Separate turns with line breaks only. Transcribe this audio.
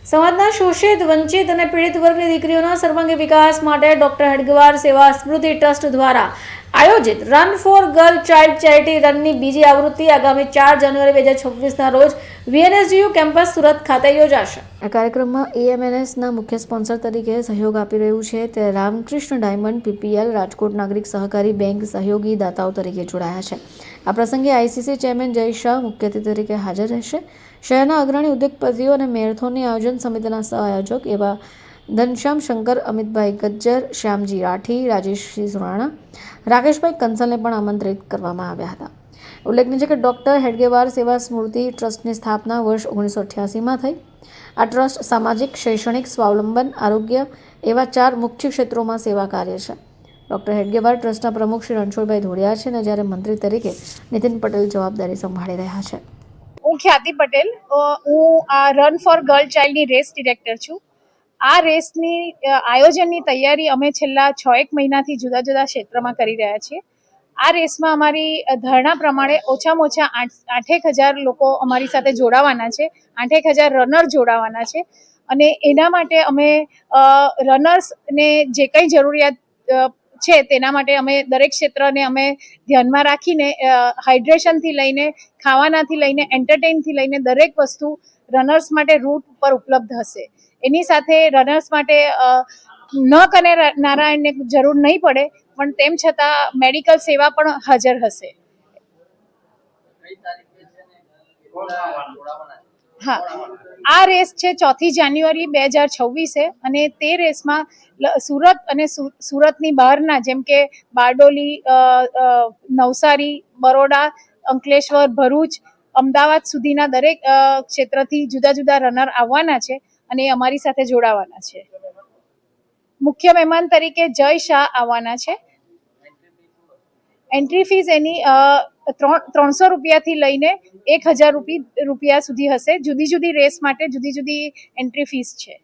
સમાજના શોષિત, વંચિત અને પીડિત વર્ગની દીકરીઓના સર્વાંગી વિકાસ માટે ડોક્ટર હેડગેવાર સેવા સ્મૃતિ ટ્રસ્ટ દ્વારા આયોજિત run for girl child charity રનની બીજી આવૃત્તિ આગામી 4 જાન્યુઆરી 2026ના રોજ VNSGU કેમ્પસ સુરત ખાતે યોજાશે. આ કાર્યક્રમમાં AMNSના મુખ્ય સ્પોન્સર તરીકે સહયોગ આપી રહ્યું છે તે રામકૃષ્ણ ડાયમંડ PPL રાજકોટ નાગરિક સહકારી બેંક સહયોગી દાતાઓ તરીકે જોડાયા છે. આ પ્રસંગે ICC ચેરમેન જય શાહ મુખ્ય અતિથિ તરીકે હાજર રહેશે. શહેરના અગ્રણી ઉદ્યોગપતિઓ અને મેરેથોનની આયોજન સમિતિના સહ આયોજક એવા ઘનશ્યામ શંકર, અમિતભાઈ ગજ્જર, શ્યામજી રાઠી, રાજેશસિંહ સુરાણા, રાકેશભાઈ કંસલને પણ આમંત્રિત કરવામાં આવ્યા હતા. ઉલ્લેખનીય છે કે ડોક્ટર હેડગેવાર સેવા સ્મૃતિ ટ્રસ્ટની સ્થાપના વર્ષ 1988માં થઈ. આ ટ્રસ્ટ સામાજિક, શૈક્ષણિક, સ્વાવલંબન, આરોગ્ય એવા 4 મુખ્ય ક્ષેત્રોમાં સેવા કાર્ય છે. ડોક્ટર હેડગેવાર ટ્રસ્ટના પ્રમુખ શ્રી રણછોડભાઈ ધોળિયા છે અને જ્યારે મંત્રી તરીકે નીતિન પટેલ જવાબદારી સંભાળી રહ્યા છે.
હું ખ્યાતિ પટેલ, હું આ રન ફોર ગર્લ ચાઇલ્ડની રેસ ડિરેક્ટર છું. આ રેસની આયોજનની તૈયારી અમે છેલ્લા 6-1 મહિનાથી જુદા જુદા ક્ષેત્રમાં કરી રહ્યા છીએ. આ રેસમાં અમારી ધારણા પ્રમાણે ઓછામાં ઓછા 8,000 લોકો અમારી સાથે જોડાવાના છે, 8,000 રનર જોડાવાના છે. અને એના માટે અમે રનર્સને જે કંઈ જરૂરિયાત છે તેના માટે અમે દરેક ક્ષેત્રને અમે ધ્યાનમાં રાખીને હાઇડ્રેશનથી લઈને, ખાવાનાથી લઈને, એન્ટરટેઇનથી લઈને દરેક વસ્તુ રનર્સ માટે રૂટ ઉપર ઉપલબ્ધ હશે. એની સાથે રનર્સ માટે નક અને નારાયણને જરૂર નહીં પડે, પણ તેમ છતાં મેડિકલ સેવા પણ હાજર હશે. હા, આ રેસ છે 4 જાન્યુઆરી 2026 અને તે રેસમાં સુરત અને સુરતની બહારના જેમ કે બારડોલી, નવસારી, બરોડા, અંકલેશ્વર, ભરૂચ, અમદાવાદ સુધીના દરેક ક્ષેત્રથી જુદા જુદા રનર આવવાના છે અને એ અમારી સાથે જોડાવાના છે. મુખ્ય મહેમાન તરીકે જય શાહ આવવાના છે. એન્ટ્રી ફીસ એની 300 રૂપિયાથી લઈને 1,000 રૂપિયા સુધી હશે. જુદી જુદી રેસ માટે જુદી જુદી એન્ટ્રી ફીસ છે.